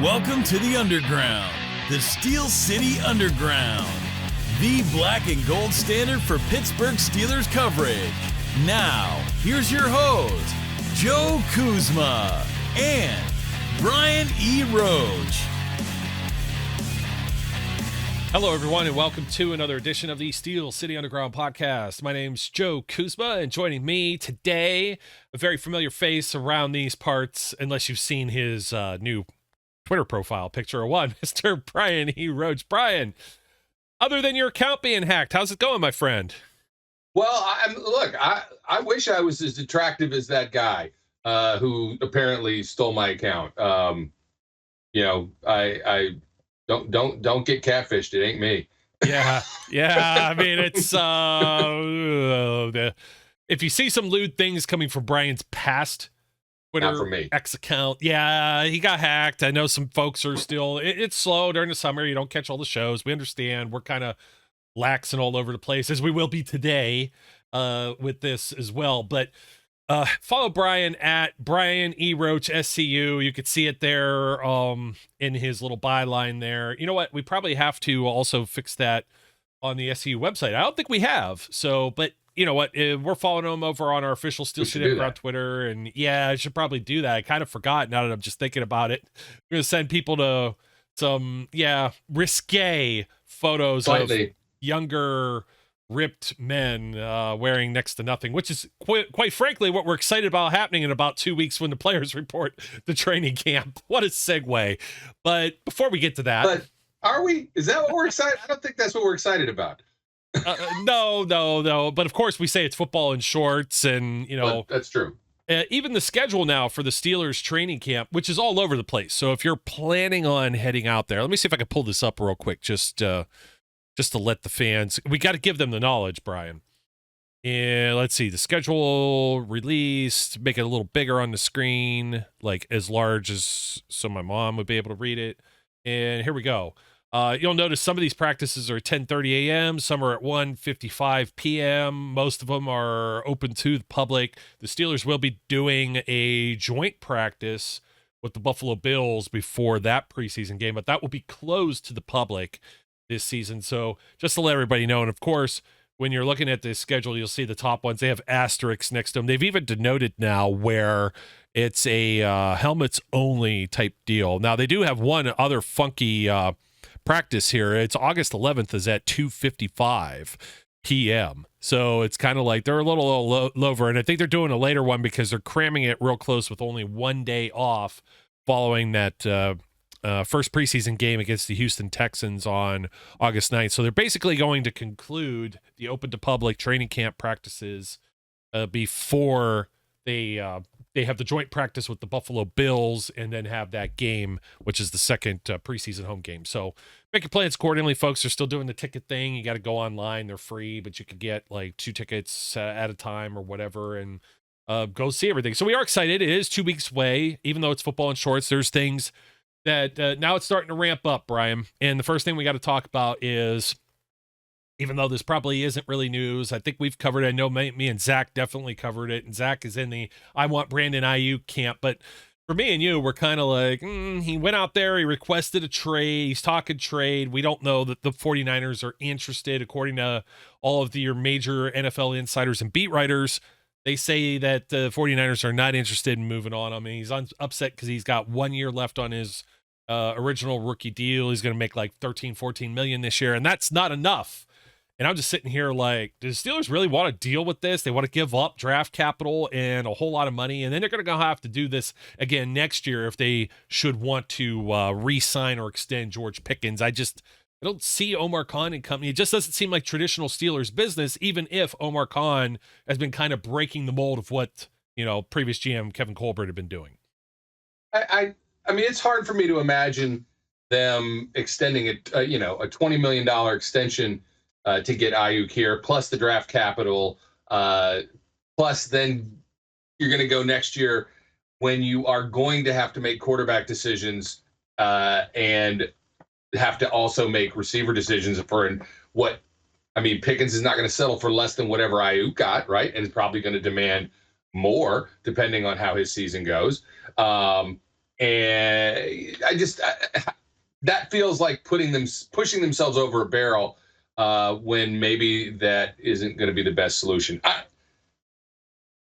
Welcome to the Underground, the Steel City Underground, the black and gold standard for Pittsburgh Steelers coverage. Now, here's your host, Joe Kuzma and Brian E. Roach. Hello, everyone, and welcome to another edition of the Steel City Underground podcast. My name's Joe Kuzma, and joining me today, a very familiar face around these parts, unless you've seen his new Twitter profile picture or one, Mr. Brian E. Roach. Brian, other than your account being hacked, how's it going, my friend? Well, I wish I was as attractive as that guy who apparently stole my account. I don't get catfished. It ain't me. Yeah. I mean, it's if you see some lewd things coming from Brian's past Twitter X account, yeah, he got hacked. I know some folks are still. It's slow during the summer. You don't catch all the shows. We understand. We're kind of laxing all over the place, as we will be today with this as well. But follow Brian at Brian E. Roach SCU. You could see it there in his little byline there. You know what? We probably have to also fix that on the SCU website. I don't think we have. So, but you know what? We're following him over on our official Steel City on Twitter. And yeah, I should probably do that. I kind of forgot now that I'm just thinking about it. I'm going to send people to some, risque photos of younger ripped men wearing next to nothing, which is quite frankly what we're excited about happening in about 2 weeks when the players report the training camp. What a segue. But before we get to that, but are we? Is that what we're excited? I don't think that's what we're excited about. No. But of course we say it's football in shorts, and but that's true. Even the schedule now for the Steelers training camp, which is all over the place. So if you're planning on heading out there, let me see if I can pull this up real quick, just to let the fans, we got to give them the knowledge, Brian. And let's see, the schedule released, make it a little bigger on the screen, like as large as so my mom would be able to read it. And here we go. You'll notice some of these practices are 10:30 a.m., some are at 1:55 p.m. Most of them are open to the public. The Steelers will be doing a joint practice with the Buffalo Bills before that preseason game, but that will be closed to the public this season. So just to let everybody know, and of course, when you're looking at this schedule, you'll see the top ones. They have asterisks next to them. They've even denoted now where it's a helmets only type deal. Now they do have one other funky practice here. It's August 11th is at 2:55 p.m. So it's kind of like they're a little over, and I think they're doing a later one because they're cramming it real close with only 1 day off following that first preseason game against the Houston Texans on August 9th. So they're basically going to conclude the open to public training camp practices before they have the joint practice with the Buffalo Bills and then have that game, which is the second preseason home game. So make your plans accordingly, folks. They're still doing the ticket thing. You got to go online. They're free, but you could get like 2 tickets at a time or whatever and go see everything. So we are excited. It is 2 weeks away, even though it's football in shorts. There's things that now it's starting to ramp up, Brian. And the first thing we got to talk about is, even though this probably isn't really news, I think we've covered it. I know me and Zach definitely covered it, and Zach is in the I want Brandon Aiyuk camp. But for me and you, we're kind of like, he went out there, he requested a trade, he's talking trade. We don't know that the 49ers are interested, according to all of your major NFL insiders and beat writers. They say that the 49ers are not interested in moving on. I mean, he's upset because he's got 1 year left on his original rookie deal. He's going to make like 14 million this year, and that's not enough. And I'm just sitting here like, do the Steelers really want to deal with this? They want to give up draft capital and a whole lot of money, and then they're going to have to do this again next year if they should want to re-sign or extend George Pickens. I don't see Omar Khan and company. It just doesn't seem like traditional Steelers business, even if Omar Khan has been kind of breaking the mold of what, previous GM Kevin Colbert had been doing. I mean, it's hard for me to imagine them extending a $20 million extension to get Aiyuk here, plus the draft capital, plus then you're going to go next year when you are going to have to make quarterback decisions and have to also make receiver decisions Pickens is not going to settle for less than whatever Aiyuk got, right? And is probably going to demand more depending on how his season goes. And that feels like pushing themselves over a barrel when maybe that isn't going to be the best solution.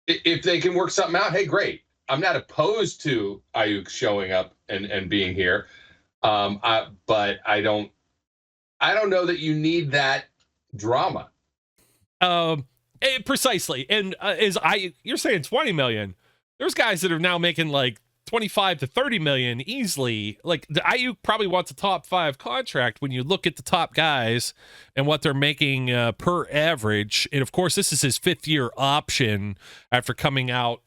If they can work something out, hey, great. I'm not opposed to Aiyuk showing up and being here, but I don't know that you need that drama. Precisely. And you're saying 20 million. There's guys that are now making like 25 to 30 million easily. Like the Aiyuk probably wants a top 5 contract when you look at the top guys and what they're making per average. And of course, this is his 5th year option after coming out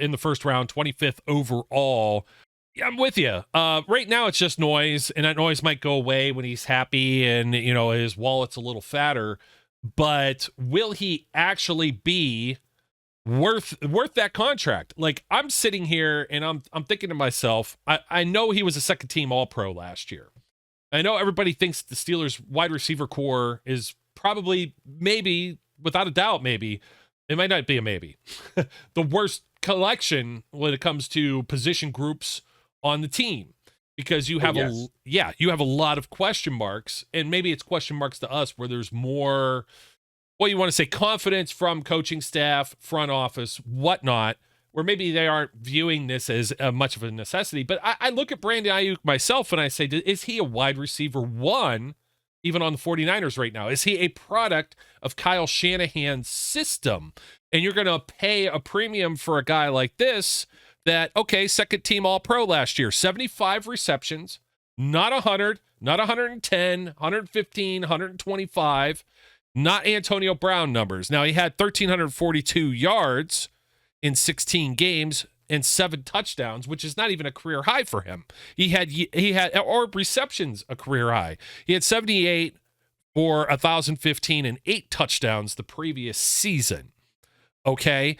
in the first round, 25th overall. Yeah, I'm with you. Right now it's just noise, and that noise might go away when he's happy and, you know, his wallet's a little fatter. But will he actually be worth that contract? Like, I'm sitting here and I'm thinking to myself, I know he was a second team All-Pro last year. I know everybody thinks the Steelers wide receiver core is probably, maybe, without a doubt, maybe, it might not be a maybe, the worst collection when it comes to position groups on the team, because you have you have a lot of question marks, and maybe it's question marks to us where there's more, well, you want to say confidence from coaching staff, front office, whatnot, where maybe they aren't viewing this as much of a necessity. But I look at Brandon Aiyuk myself and I say, is he a wide receiver 1, even on the 49ers right now? Is he a product of Kyle Shanahan's system? And you're going to pay a premium for a guy like this that, okay, second team All-Pro last year, 75 receptions, not 100, not 110, 115, 125, not Antonio Brown numbers. Now, he had 1,342 yards in 16 games and 7 touchdowns, which is not even a career high for him. He had or receptions, a career high. He had 78 for 1,015 and 8 touchdowns the previous season. Okay.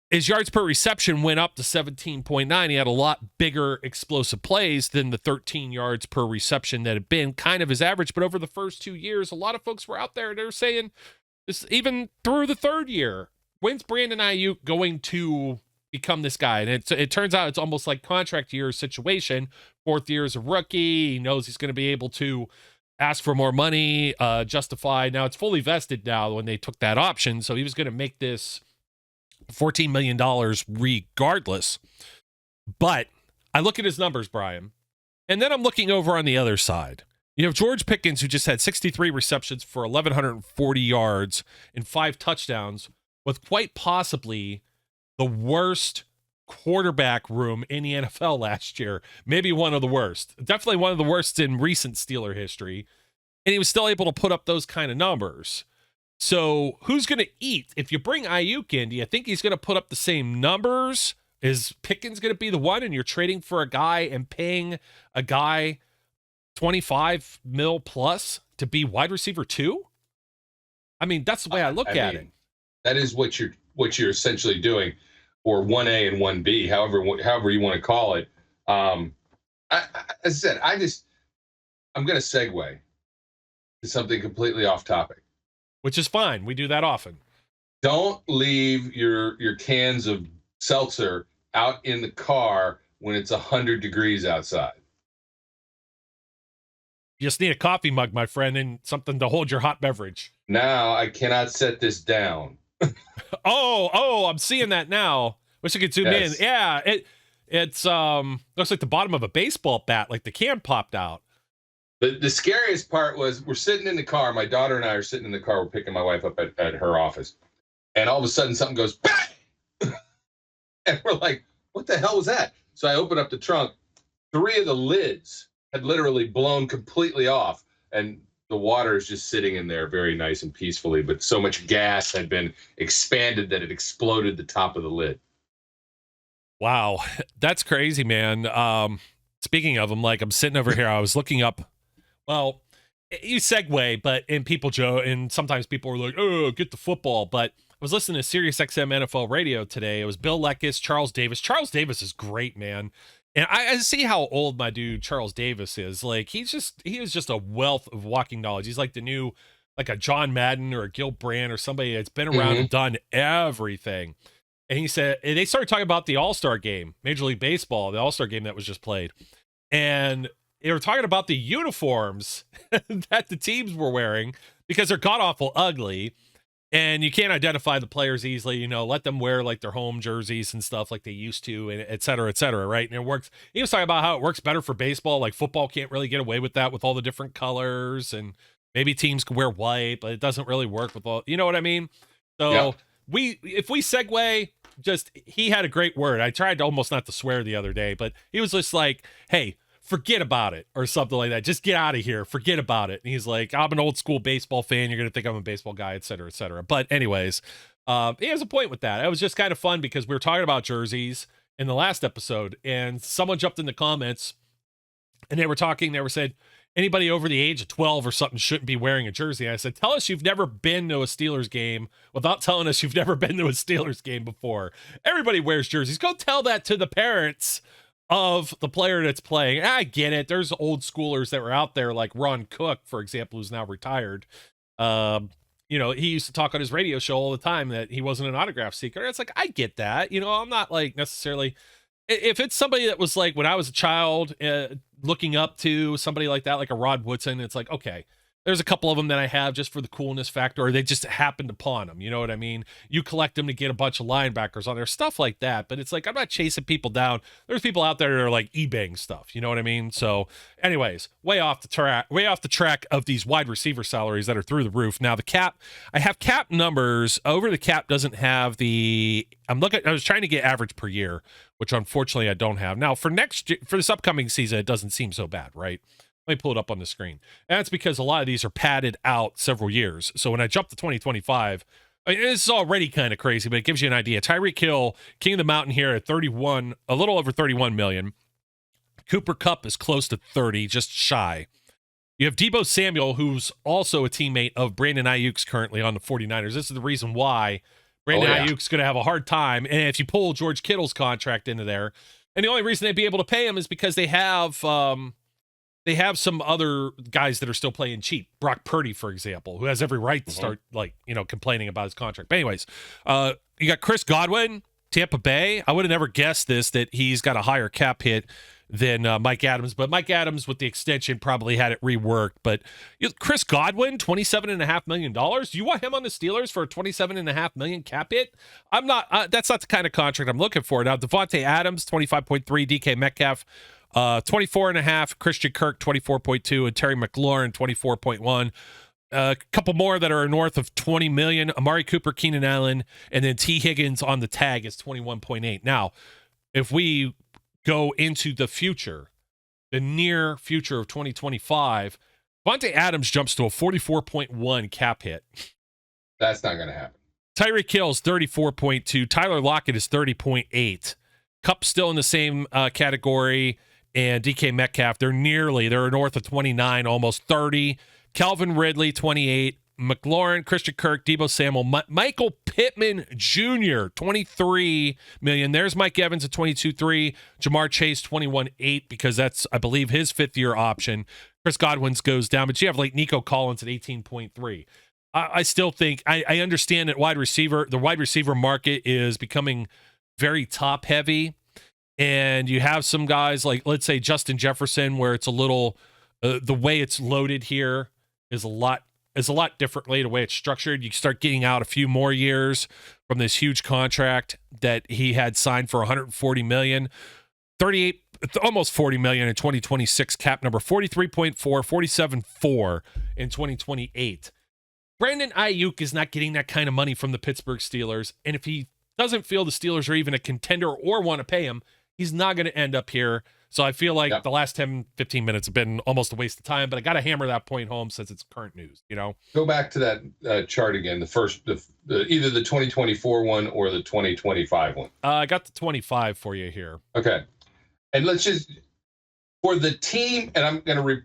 His yards per reception went up to 17.9. He had a lot bigger explosive plays than the 13 yards per reception that had been kind of his average. But over the first 2 years, a lot of folks were out there and they were saying this, even through the 3rd year, when's Brandon Aiyuk going to become this guy? And it turns out it's almost like contract year situation. 4th year as a rookie. He knows he's going to be able to ask for more money, justify. Now it's fully vested now when they took that option. So he was going to make this $14 million regardless. But I look at his numbers, Brian, and then I'm looking over on the other side. You have George Pickens, who just had 63 receptions for 1,140 yards and 5 touchdowns, with quite possibly the worst quarterback room in the NFL last year. Maybe one of the worst. Definitely one of the worst in recent Steeler history. And he was still able to put up those kind of numbers. So who's going to eat? If you bring Aiyuk in, do you think he's going to put up the same numbers? Is Pickens going to be the one, and you're trading for a guy and paying a guy 25 mil plus to be wide receiver 2? I mean, that's the way I look at it. That is what you're essentially doing, or 1A and 1B, however you want to call it. As I said, I'm going to segue to something completely off topic. Which is fine. We do that often. Don't leave your cans of seltzer out in the car when it's 100 degrees outside. You just need a coffee mug, my friend, and something to hold your hot beverage. Now I cannot set this down. Oh, I'm seeing that now. Wish I could zoom in. Yeah, it's looks like the bottom of a baseball bat, like the can popped out. The scariest part was we're sitting in the car. My daughter and I are sitting in the car. We're picking my wife up at her office. And all of a sudden something goes, bang! And we're like, what the hell was that? So I open up the trunk. 3 of the lids had literally blown completely off. And the water is just sitting in there very nice and peacefully. But so much gas had been expanded that it exploded the top of the lid. Wow. That's crazy, man. Speaking of them, like, I'm sitting over here. I was looking up. Well, you segue, but and sometimes people were like, oh, get the football. But I was listening to Sirius XM NFL radio today. It was Bill Leckis, Charles Davis. Charles Davis is great, man. And I see how old my dude Charles Davis is. Like, he is just a wealth of walking knowledge. He's like the new, like a John Madden or a Gil Brandt or somebody that's been around and done everything. And he said, and they started talking about the All-Star game, Major League Baseball, the All-Star game that was just played. And they were talking about the uniforms that the teams were wearing because they're god-awful ugly. And you can't identify the players easily, you know, let them wear like their home jerseys and stuff like they used to, and et cetera, right? And it works. He was talking about how it works better for baseball. Like football can't really get away with that with all the different colors, and maybe teams can wear white, but it doesn't really work with all, you know what I mean? So if we segue, he had a great word. I tried to almost not to swear the other day, but he was just like, hey, forget about it or something like that. Just get out of here. Forget about it. And he's like, I'm an old school baseball fan. You're going to think I'm a baseball guy, et cetera, et cetera. But anyways, he has a point with that. It was just kind of fun because we were talking about jerseys in the last episode, and someone jumped in the comments and they were said, anybody over the age of 12 or something shouldn't be wearing a jersey. And I said, tell us you've never been to a Steelers game without telling us you've never been to a Steelers game before. Everybody wears jerseys. Go tell that to the parents of the player that's playing. I get it. There's old schoolers that were out there, like Ron Cook, for example, who's now retired. You know, he used to talk on his radio show all the time that he wasn't an autograph seeker. It's like, I get that. You know, I'm not like necessarily, if it's somebody that was like when I was a child looking up to somebody like that, like a Rod Woodson, it's like, okay, there's a couple of them that I have just for the coolness factor, or they just happened upon them. You know what I mean? You collect them to get a bunch of linebackers on there, stuff like that. But it's like, I'm not chasing people down. There's people out there that are like eBaying stuff. You know what I mean? So anyways, way off the track of these wide receiver salaries that are through the roof. Now the cap, I have cap numbers. Over the cap doesn't have I was trying to get average per year, which unfortunately I don't have. Now for this upcoming season, it doesn't seem so bad, right? Let me pull it up on the screen. And that's because a lot of these are padded out several years. So when I jump to 2025, I mean, this is already kind of crazy, but it gives you an idea. Tyreek Hill, King of the Mountain here at 31, a little over 31 million. Cooper Kupp is close to 30, just shy. You have Deebo Samuel, who's also a teammate of Brandon Aiyuk's currently on the 49ers. This is the reason why Brandon Aiyuk's going to have a hard time. And if you pull George Kittle's contract into there, and the only reason they'd be able to pay him is because they have some other guys that are still playing cheap. Brock Purdy, for example, who has every right to start complaining about his contract. But anyways, you got Chris Godwin, Tampa Bay. I would have never guessed that he's got a higher cap hit than Mike Adams, but Mike Adams with the extension probably had it reworked. But Chris Godwin, $27.5 million. Do you want him on the Steelers for a $27.5 million cap hit? I'm not. That's not the kind of contract I'm looking for. Now, Devontae Adams, 25.3, DK Metcalf, 24.5, Christian Kirk 24.2, and Terry McLaurin 24.1. A couple more that are north of 20 million. Amari Cooper, Keenan Allen, and then T. Higgins on the tag is 21.8. Now, if we go into the future, the near future of 2025, Devontae Adams jumps to a 44.1 cap hit. That's not going to happen. Tyreek Hill's 34.2. Tyler Lockett is 30.8. Kupp still in the same category. And DK Metcalf, they're north of 29, almost 30. Calvin Ridley, 28. McLaurin, Christian Kirk, Deebo Samuel, Michael Pittman Jr., 23 million. There's Mike Evans at 22.3. Jamar Chase, 21.8, because that's, I believe, his fifth-year option. Chris Godwin's goes down, but you have like Nico Collins at 18.3. I still think, I understand that the wide receiver market is becoming very top-heavy. And you have some guys like, let's say, Justin Jefferson, where it's a little, the way it's loaded here is a lot differently, the way it's structured. You start getting out a few more years from this huge contract that he had signed for $140 million, 38, almost $40 million in 2026 cap number, 43.4, 47.4 in 2028. Brandon Aiyuk is not getting that kind of money from the Pittsburgh Steelers. And if he doesn't feel the Steelers are even a contender or want to pay him, he's not going to end up here. So I feel like the last 10, 15 minutes have been almost a waste of time, but I got to hammer that point home since it's current news, you know? Go back to that chart again, either the 2024 one or the 2025 one. I got the 25 for you here. Okay. And let's just, for the team, and I'm going to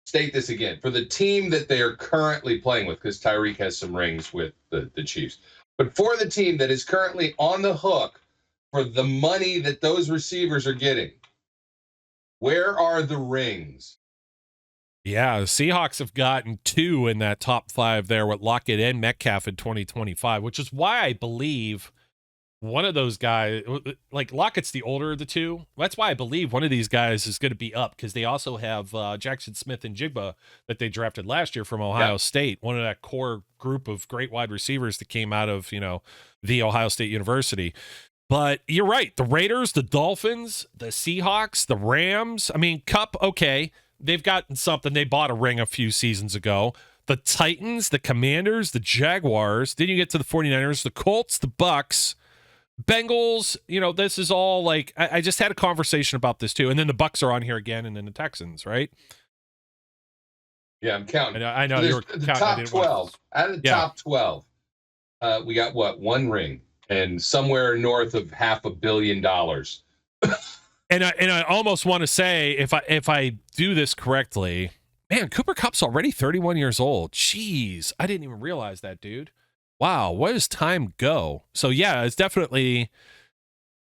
state this again, for the team that they are currently playing with, because Tyreek has some rings with the Chiefs, but for the team that is currently on the hook for the money that those receivers are getting, where are the rings? Yeah, the Seahawks have gotten 2 in that top 5 there with Lockett and Metcalf in 2025, which is why I believe one of those guys, like Lockett's the older of the two. That's why I believe one of these guys is going to be up, because they also have Jackson Smith and Jigba that they drafted last year from Ohio State, one of that core group of great wide receivers that came out of, the Ohio State University. But you're right. The Raiders, the Dolphins, the Seahawks, the Rams. I mean, Cup, okay, they've gotten something. They bought a ring a few seasons ago. The Titans, the Commanders, the Jaguars. Then you get to the 49ers, the Colts, the Bucks, Bengals. This is all like, I just had a conversation about this too. And then the Bucks are on here again, and then the Texans, right? Yeah, I'm counting. I know so you're the counting. top 12. Out of the top 12, we got one ring and somewhere north of $500 million. And I almost want to say, if I do this correctly, man, Cooper Kupp's already 31 years old. Jeez, I didn't even realize that, dude. Wow, where does time go? So yeah, it's definitely,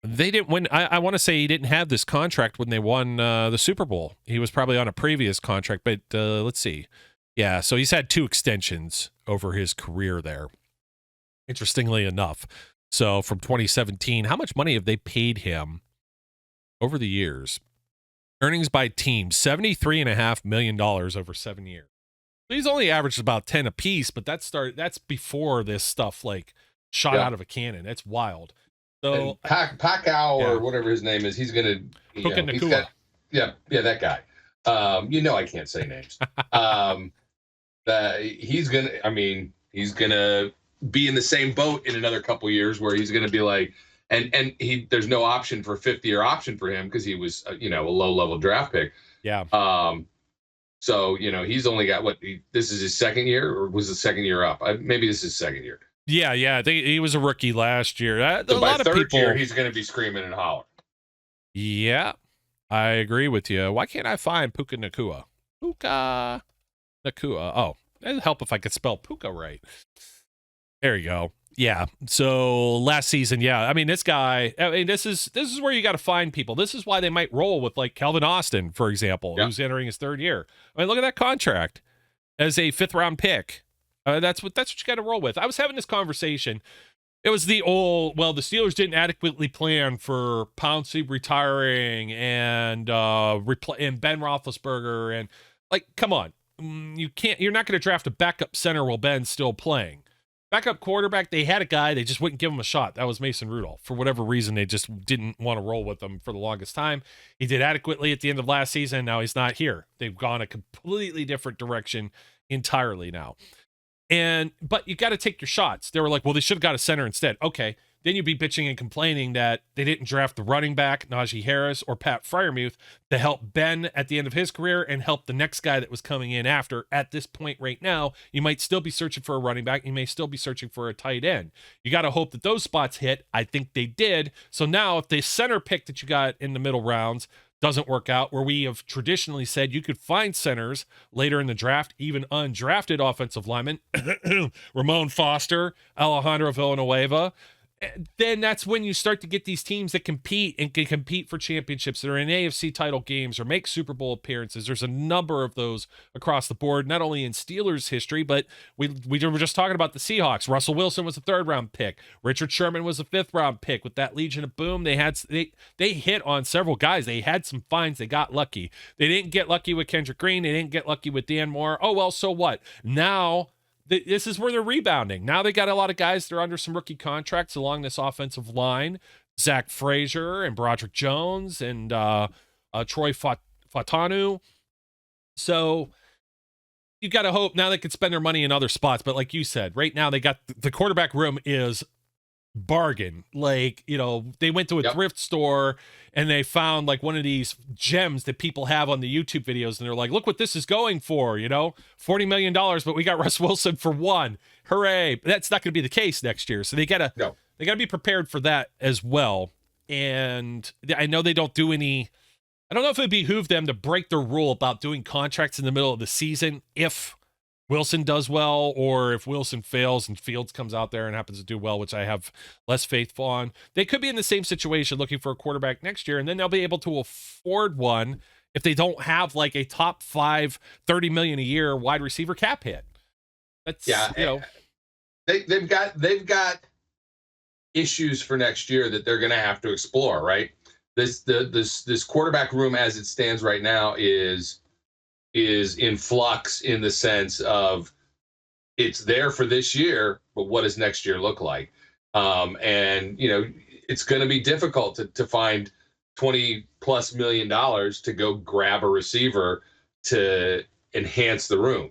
they didn't win. I want to say he didn't have this contract when they won the Super Bowl. He was probably on a previous contract, but let's see. Yeah, so he's had 2 extensions over his career there, interestingly enough. So from 2017, how much money have they paid him over the years? Earnings by team, $73.5 million over 7 years. He's only averaged about 10 apiece, but that's before this stuff like shot out of a cannon. That's wild. So Pacquiao or whatever his name is, he's gonna that guy. I can't say names. He's gonna be in the same boat in another couple years where he's gonna be like, and there's no option for 50-year option for him because he was a low-level draft pick. Yeah. So, he's only got this is his second year, or was the second year up? Maybe this is his second year. Yeah. He was a rookie last year. So by third year, he's going to be screaming and hollering. Yeah, I agree with you. Why can't I find Puka Nacua? Puka Nacua. Oh, it'd help if I could spell Puka right. There you go. Yeah. So last season, this guy, this is where you got to find people. This is why they might roll with like Calvin Austin, for example, who's entering his 3rd year. Look at that contract as a 5th round pick. That's what you got to roll with. I was having this conversation. It was the Steelers didn't adequately plan for Pouncey retiring and Ben Roethlisberger, and like, come on, you're not going to draft a backup center while Ben's still playing. Backup quarterback, they had a guy, they just wouldn't give him a shot. That was Mason Rudolph. For whatever reason, they just didn't want to roll with him for the longest time. He did adequately at the end of last season. Now he's not here. They've gone a completely different direction entirely now. But you got to take your shots. They were like, well, they should have got a center instead. Okay. Then you'd be bitching and complaining that they didn't draft the running back, Najee Harris or Pat Freiermuth, to help Ben at the end of his career and help the next guy that was coming in after. At this point right now, you might still be searching for a running back. You may still be searching for a tight end. You got to hope that those spots hit. I think they did. So now if the center pick that you got in the middle rounds doesn't work out, where we have traditionally said you could find centers later in the draft, even undrafted offensive linemen, Ramon Foster, Alejandro Villanueva, then that's when you start to get these teams that compete and can compete for championships, that are in AFC title games or make Super Bowl appearances. There's a number of those across the board, not only in Steelers history, but we were just talking about the Seahawks. Russell Wilson was a 3rd round pick. Richard Sherman was a 5th round pick. With that Legion of Boom, they hit on several guys. They had some finds. They got lucky. They didn't get lucky with Kendrick Green. They didn't get lucky with Dan Moore. Oh, well, so what? Now this is where they're rebounding. Now they got a lot of guys that are under some rookie contracts along this offensive line. Zach Frazier and Broderick Jones and Troy Fatanu. So you got to hope now they could spend their money in other spots. But like you said, right now they got the quarterback room is bargain. Like, they went to a thrift store and they found like one of these gems that people have on the YouTube videos, and they're like, look what this is going for, $40 million, but we got Russ Wilson for 1. Hooray. But that's not going to be the case next year. So they gotta be prepared for that as well. And I know they don't do any, I don't know if it behoove them to break their rule about doing contracts in the middle of the season if Wilson does well, or if Wilson fails and Fields comes out there and happens to do well, which I have less faith on. They could be in the same situation looking for a quarterback next year, and then they'll be able to afford one if they don't have like a top 5, $30 million a year wide receiver cap hit. That's, they've got issues for next year that they're going to have to explore, right? This quarterback room as it stands right now is in flux in the sense of it's there for this year, but what does next year look like? And it's going to be difficult to find $20+ million to go grab a receiver to enhance the room.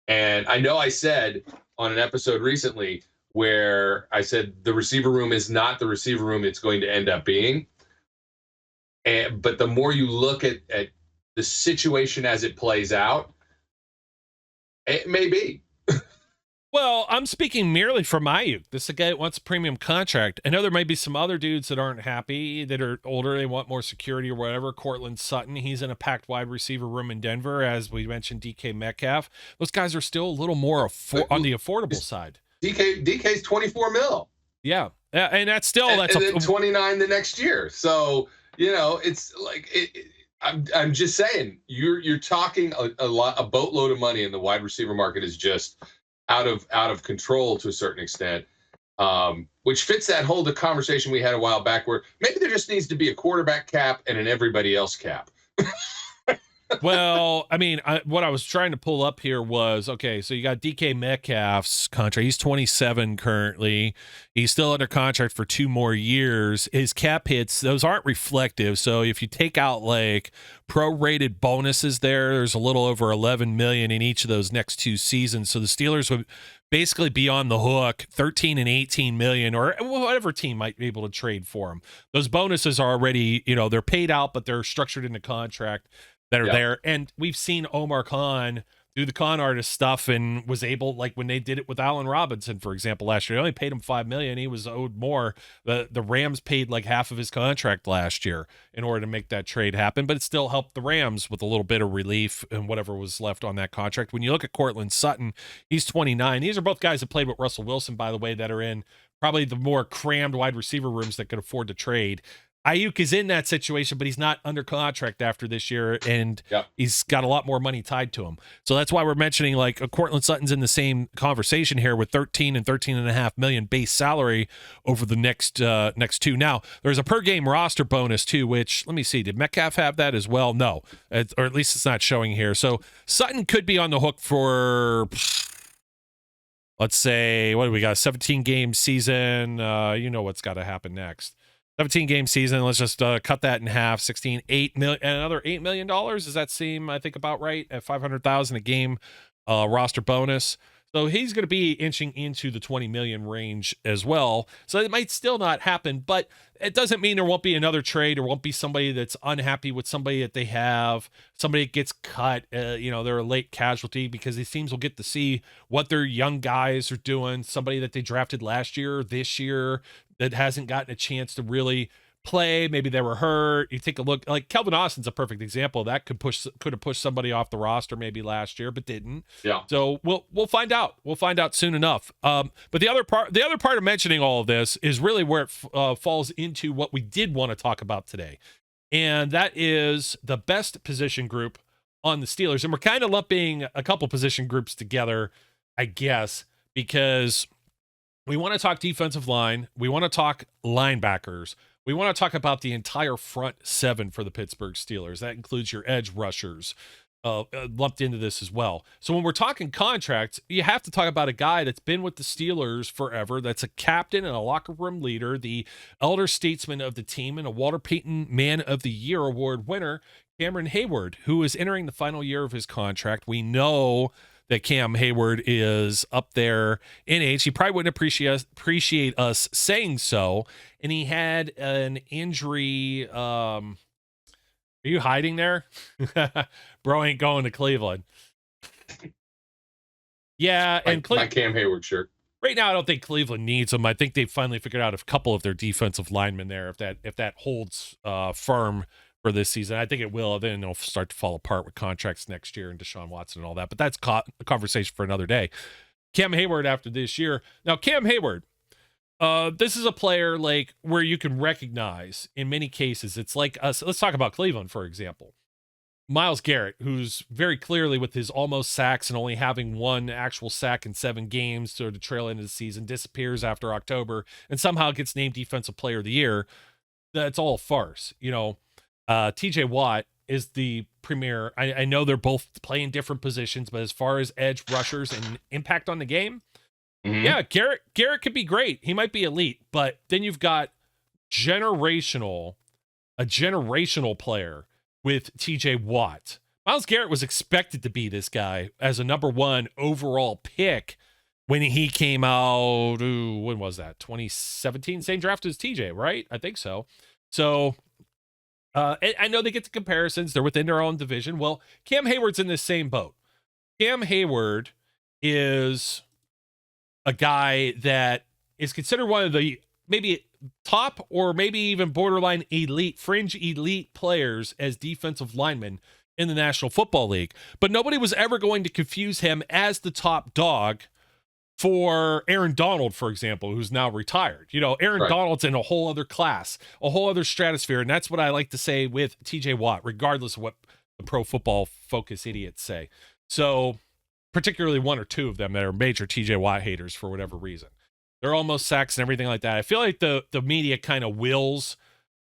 And I know I said on an episode recently where I said the receiver room is not the receiver room it's going to end up being. But the more you look at the situation as it plays out, it may be. Well, I'm speaking merely for Aiyuk. This is a guy that wants a premium contract. I know there might be some other dudes that aren't happy, that are older, they want more security or whatever. Cortland Sutton, he's in a packed wide receiver room in Denver. As we mentioned, DK Metcalf. Those guys are still a little more on the affordable side. DK's 24 mil. Yeah, and that's still and then 29 the next year. So it's like I'm just saying you're talking a boatload of money, and the wide receiver market is just out of control to a certain extent, which fits that whole conversation we had a while back where maybe there just needs to be a quarterback cap and an everybody else cap. Well, I mean, what I was trying to pull up here was, okay, so you got DK Metcalf's contract. He's 27 currently. He's still under contract for 2 more years. His cap hits, those aren't reflective. So if you take out like prorated bonuses there's a little over 11 million in each of those next 2 seasons. So the Steelers would basically be on the hook 13 and 18 million, or whatever team might be able to trade for him. Those bonuses are already, they're paid out, but they're structured in the contract that are there. And we've seen Omar Khan do the con artist stuff and was able, like when they did it with Allen Robinson, for example, last year, they only paid him $5 million. He was owed more. The Rams paid like half of his contract last year in order to make that trade happen, but it still helped the Rams with a little bit of relief and whatever was left on that contract. When you look at Cortland Sutton, he's 29. These are both guys that played with Russell Wilson, by the way, that are in probably the more crammed wide receiver rooms that could afford to trade. Aiyuk is in that situation, but he's not under contract after this year, and he's got a lot more money tied to him. So that's why we're mentioning like Cortland Sutton's in the same conversation here with 13 and 13.5 million base salary over the next 2. Now, there's a per game roster bonus too, which let me see, did Metcalf have that as well? No, or at least it's not showing here. So Sutton could be on the hook for, let's say, what do we got? A 17 game season. What's got to happen next. 17-game season. Let's just cut that in half. 16, 8 million, another $8 million. Does that seem, I think, about right at $500,000 a game roster bonus? So he's going to be inching into the 20 million range as well. So it might still not happen, but it doesn't mean there won't be another trade or won't be somebody that's unhappy with somebody that they have, somebody that gets cut. They're a late casualty because these teams will get to see what their young guys are doing. Somebody that they drafted last year, this year, that hasn't gotten a chance to really play. Maybe they were hurt. You take a look, like Kelvin Austin's a perfect example. That could have pushed somebody off the roster maybe last year, but didn't. Yeah. So we'll find out. We'll find out soon enough. But the other part of mentioning all of this is really where it falls into what we did want to talk about today, and that is the best position group on the Steelers. And we're kind of lumping a couple position groups together, I guess, because we want to talk defensive line. We want to talk linebackers. We want to talk about the entire front 7 for the Pittsburgh Steelers. That includes your edge rushers lumped into this as well. So when we're talking contracts, you have to talk about a guy that's been with the Steelers forever, that's a captain and a locker room leader, the elder statesman of the team, and a Walter Payton Man of the Year award winner, Cameron Hayward, who is entering the final year of his contract. We know that Cam Hayward is up there in age. He probably wouldn't appreciate us saying so. And he had an injury. Are you hiding there? Bro ain't going to Cleveland. Yeah, and my Cam Hayward shirt. Right now, I don't think Cleveland needs him. I think they've finally figured out a couple of their defensive linemen there. If that holds firm for this season, I think it will. Then it'll start to fall apart with contracts next year and Deshaun Watson and all that. But that's a conversation for another day. Cam Hayward after this year. Now, Cam Hayward, this is a player like where you can recognize in many cases. It's like us. Let's talk about Cleveland, for example. Myles Garrett, who's very clearly with his almost sacks and only having one actual sack in 7 games to the trail end of the season, disappears after October and somehow gets named Defensive Player of the Year. That's all a farce. TJ Watt is the premier. I know they're both playing different positions, but as far as edge rushers and impact on the game, yeah, Garrett could be great. He might be elite, but then you've got a generational player with TJ Watt. Myles Garrett was expected to be this guy as a number 1 overall pick when he came out. When was that? 2017, same draft as TJ, right? I think so. So I know they get the comparisons. They're within their own division. Well, Cam Hayward's in this same boat. Cam Hayward is a guy that is considered one of the maybe top or maybe even borderline elite, fringe elite players as defensive linemen in the National Football League. But nobody was ever going to confuse him as the top dog for Aaron Donald, for example, who's now retired. Aaron Right. Donald's in a whole other class, a whole other stratosphere. And that's what I like to say with TJ Watt, regardless of what the Pro Football Focus idiots say. So particularly 1 or 2 of them that are major TJ Watt haters for whatever reason. They're almost sacks and everything like that. I feel like the media kind of wills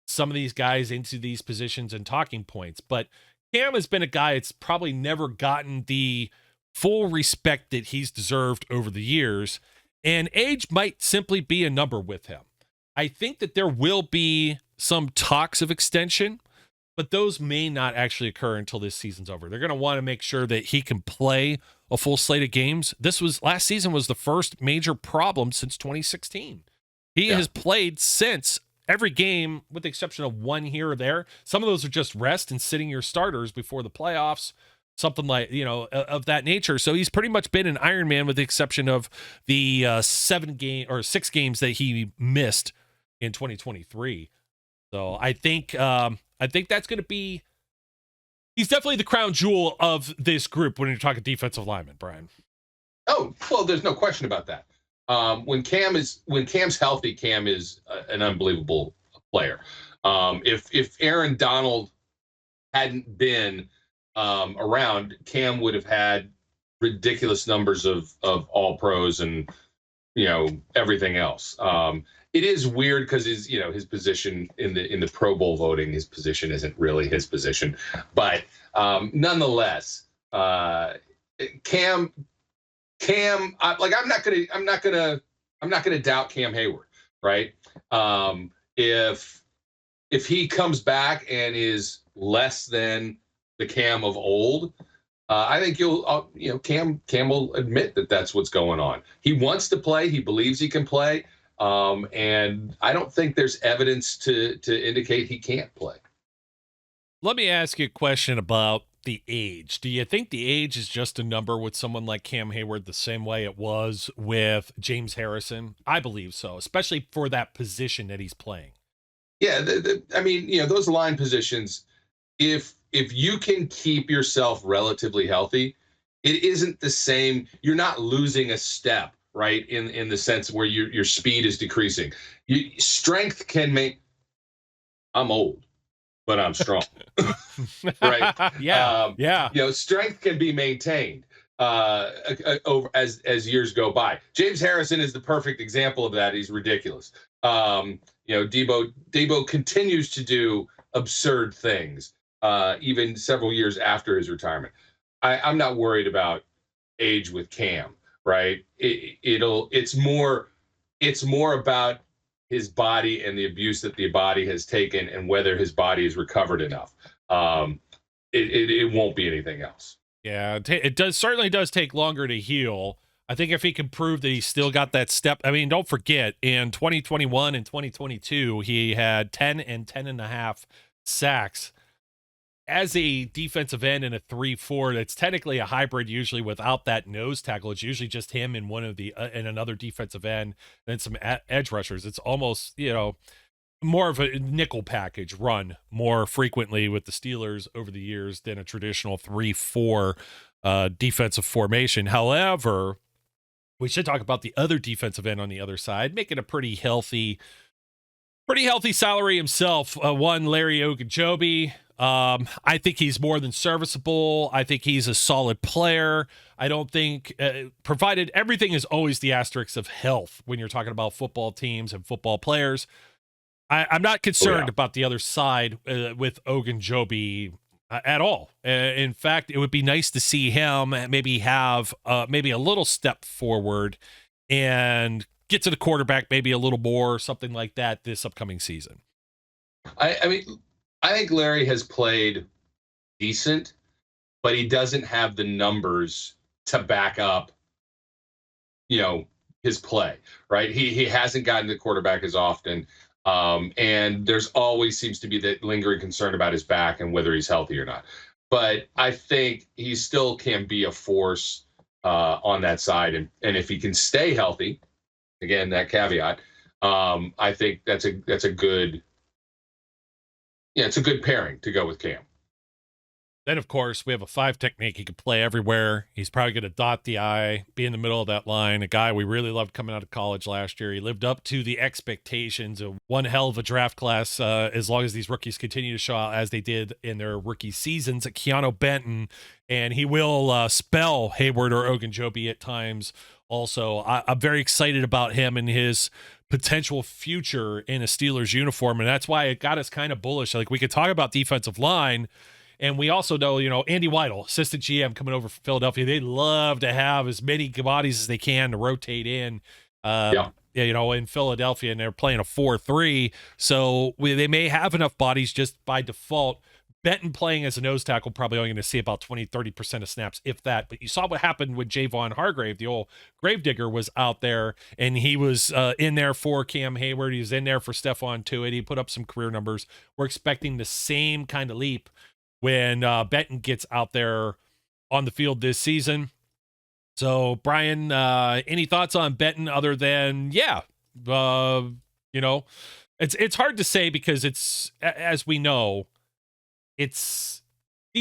some of these guys into these positions and talking points. But Cam has been a guy that's probably never gotten the full respect that he's deserved over the years. And age might simply be a number with him. I think that there will be some talks of extension, but those may not actually occur until this season's over. They're going to want to make sure that he can play a full slate of games. Last season was the first major problem since 2016. He has played since every game with the exception of 1 here or there. Some of those are just rest and sitting your starters before the playoffs, something like, of that nature. So he's pretty much been an Iron Man with the exception of the 6 games that he missed in 2023. So I think that's going to be, he's definitely the crown jewel of this group when you're talking defensive lineman, Brian. Oh, well, there's no question about that. When Cam's healthy, Cam is an unbelievable player. If Aaron Donald hadn't been around, Cam would have had ridiculous numbers of all pros and everything else. It is weird because his position in the Pro Bowl voting, his position isn't really his position, but nonetheless, Cam, I'm not gonna doubt Cam Hayward, right? If he comes back and is less than the Cam of old, I think Cam will admit that that's what's going on. He wants to play. He believes he can play. And I don't think there's evidence to indicate he can't play. Let me ask you a question about the age. Do you think the age is just a number with someone like Cam Hayward the same way it was with James Harrison? I believe so, especially for that position that he's playing. Yeah, those line positions, if you can keep yourself relatively healthy, it isn't the same. You're not losing a step, right? In the sense where your speed is decreasing. Strength can make. I'm old, but I'm strong, right? Yeah. Strength can be maintained over as years go by. James Harrison is the perfect example of that. He's ridiculous. Debo continues to do absurd things, even several years after his retirement. I'm not worried about age with Cam, right? It's more about his body and the abuse that the body has taken and whether his body is recovered enough. It won't be anything else. Yeah, it certainly does take longer to heal. I think if he can prove that he's still got that step. I mean, don't forget, in 2021 and 2022, he had 10 and 10.5 sacks. As a defensive end in a 3-4, that's technically a hybrid, usually without that nose tackle. It's usually just him and one of the and another defensive end, and some edge rushers. It's almost, more of a nickel package run more frequently with the Steelers over the years than a traditional 3-4 defensive formation. However, we should talk about the other defensive end on the other side, making a pretty healthy salary himself. One, Larry Ogunjobi. I think he's more than serviceable. I think he's a solid player. I don't think, provided everything is always the asterisk of health when you're talking about football teams and football players. I'm not concerned about the other side with Ogunjobi at all. In fact, it would be nice to see him maybe have maybe a little step forward and get to the quarterback maybe a little more, something like that this upcoming season. I mean, I think Larry has played decent, but he doesn't have the numbers to back up, his play, right? He hasn't gotten the quarterback as often. And there's always seems to be that lingering concern about his back and whether he's healthy or not. But I think he still can be a force on that side. And if he can stay healthy, again, that caveat, I think that's a good, it's a good pairing to go with Cam. Then, of course, we have a 5 technique. He can play everywhere. He's probably going to dot the I, be in the middle of that line. A guy we really loved coming out of college last year. He lived up to the expectations of one hell of a draft class as long as these rookies continue to show out as they did in their rookie seasons. Keanu Benton, and he will spell Hayward or Ogunjobi at times also. I'm very excited about him and his potential future in a Steelers uniform, and that's why it got us kind of bullish. Like, we could talk about defensive line, and we also know, Andy Weidel, assistant GM coming over from Philadelphia, they love to have as many bodies as they can to rotate in, in Philadelphia, and they're playing a 4-3. So they may have enough bodies just by default. Benton playing as a nose tackle, probably only going to see about 20-30% of snaps, if that. But you saw what happened with Javon Hargrave, the old gravedigger, was out there, and he was in there for Cam Hayward. He was in there for Stephon Tuitt. He put up some career numbers. We're expecting the same kind of leap when Benton gets out there on the field this season. So, Brian, any thoughts on Benton other than, it's hard to say because it's, as we know, these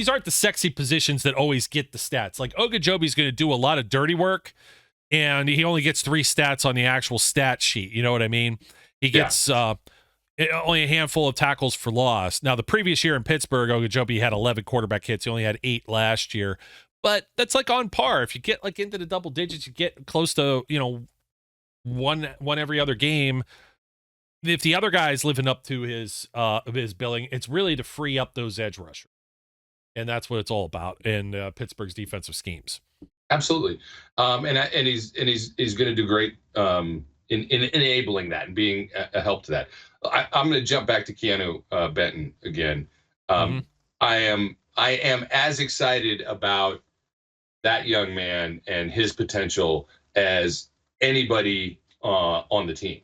aren't the sexy positions that always get the stats. Like, Ogunjobi's going to do a lot of dirty work, and he only gets 3 stats on the actual stat sheet. You know what I mean? He gets only a handful of tackles for loss. Now, the previous year in Pittsburgh, Ogunjobi had 11 quarterback hits. He only had 8 last year. But that's like on par. If you get like into the double digits, you get close to, one every other game. If the other guy's living up to his billing, it's really to free up those edge rushers. And that's what it's all about in Pittsburgh's defensive schemes. Absolutely. And he's going to do great in enabling that and being a help to that. I'm going to jump back to Keanu Benton again. I am as excited about that young man and his potential as anybody on the team.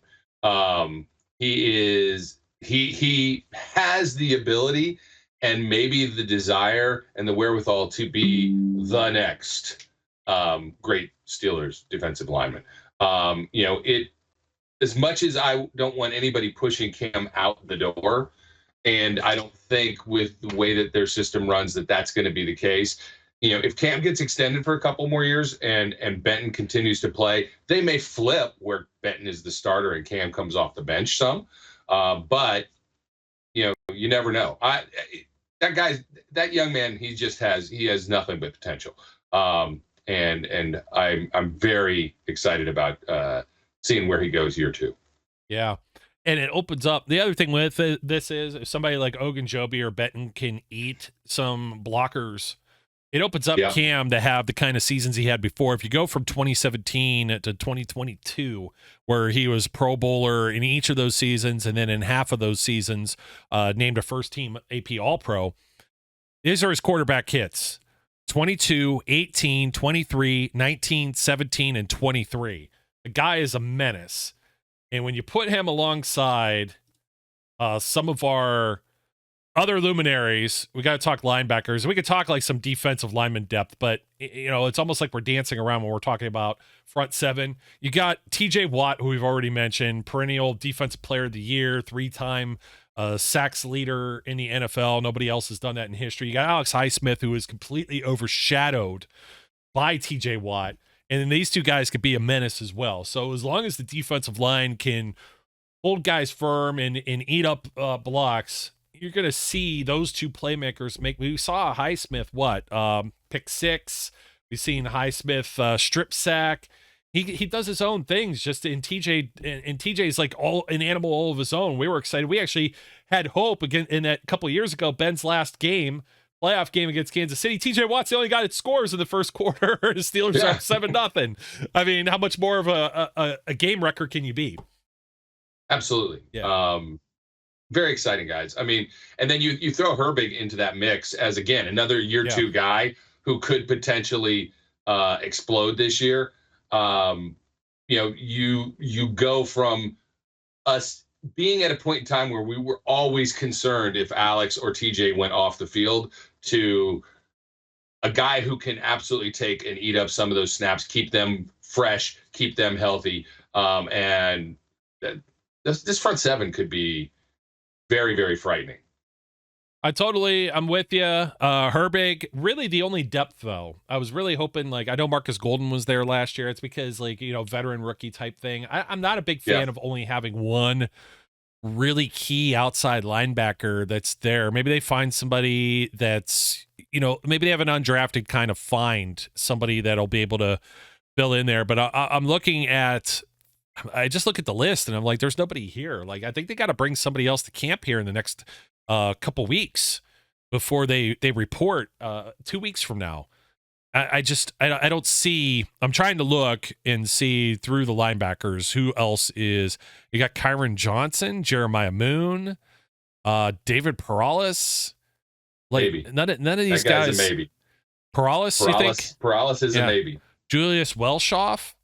He has the ability and maybe the desire and the wherewithal to be the next great Steelers defensive lineman. As much as I don't want anybody pushing Cam out the door, and I don't think with the way that their system runs that's going to be the case. If Cam gets extended for a couple more years and Benton continues to play, they may flip where Benton is the starter and Cam comes off the bench some. But you never know. That young man, he has nothing but potential. And I'm very excited about seeing where he goes year 2. Yeah. And it opens up. The other thing with this is if somebody like Ogunjobi or Benton can eat some blockers, it opens up Cam to have the kind of seasons he had before. If you go from 2017 to 2022, where he was Pro Bowler in each of those seasons, and then in half of those seasons named a first-team AP All-Pro, these are his quarterback hits. 22, 18, 23, 19, 17, and 23. The guy is a menace. And when you put him alongside some of our other luminaries, we got to talk linebackers. We could talk like some defensive lineman depth, but it's almost like we're dancing around when we're talking about front 7. You got TJ Watt, who we've already mentioned, perennial defensive player of the year, 3-time sacks leader in the NFL. Nobody else has done that in history. You got Alex Highsmith, who is completely overshadowed by TJ Watt. And then these 2 guys could be a menace as well. So as long as the defensive line can hold guys firm and eat up blocks, you're going to see those two playmakers make. We saw Highsmith pick 6. We've seen Highsmith strip sack. He does his own things. Just in TJ, and TJ's like an animal all of his own. We were excited. We actually had hope again in that couple of years ago. Ben's last playoff game against Kansas City. TJ Watt's the only guy that scores in the first quarter. The Steelers are 7-0. I mean, how much more of a game record can you be? Absolutely. Yeah. Very exciting, guys. I mean, and then you throw Herbig into that mix as, again, another year 2 guy who could potentially explode this year. You go from us being at a point in time where we were always concerned if Alex or TJ went off the field to a guy who can absolutely take and eat up some of those snaps, keep them fresh, keep them healthy. And this front 7 could be very, very frightening. I'm with you. Herbig, really the only depth though. I was really hoping, I know Marcus Golden was there last year. It's because veteran rookie type thing. I'm not a big fan of only having one really key outside linebacker that's there. Maybe they find somebody that's, maybe they have an undrafted kind of find somebody that'll be able to fill in there. But I just look at the list and I'm like, there's nobody here. I think they got to bring somebody else to camp here in the next couple weeks before they report 2 weeks from now. I don't see. I'm trying to look and see through the linebackers who else is. You got Kyron Johnson, Jeremiah Moon, David Perales. Maybe none of these guys. A maybe. Perales, you think? Perales is a maybe. Julius Welshoff,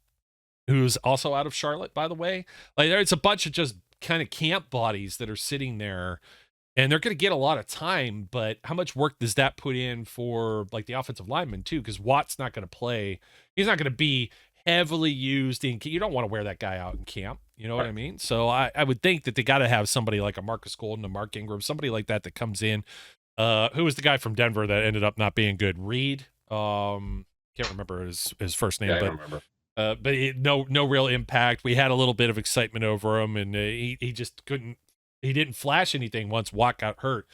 who's also out of Charlotte, by the way. There's a bunch of just kind of camp bodies that are sitting there. And they're going to get a lot of time, but how much work does that put in for the offensive lineman too? Because Watt's not going to play. He's not going to be heavily used you don't want to wear that guy out in camp. You know what I mean? So I would think that they got to have somebody like a Marcus Golden, a Mark Ingram, somebody like that comes in. Who was the guy from Denver that ended up not being good? Reed. Can't remember his first name, I don't remember. But no real impact. We had a little bit of excitement over him, and he just couldn't. He didn't flash anything once Watt got hurt.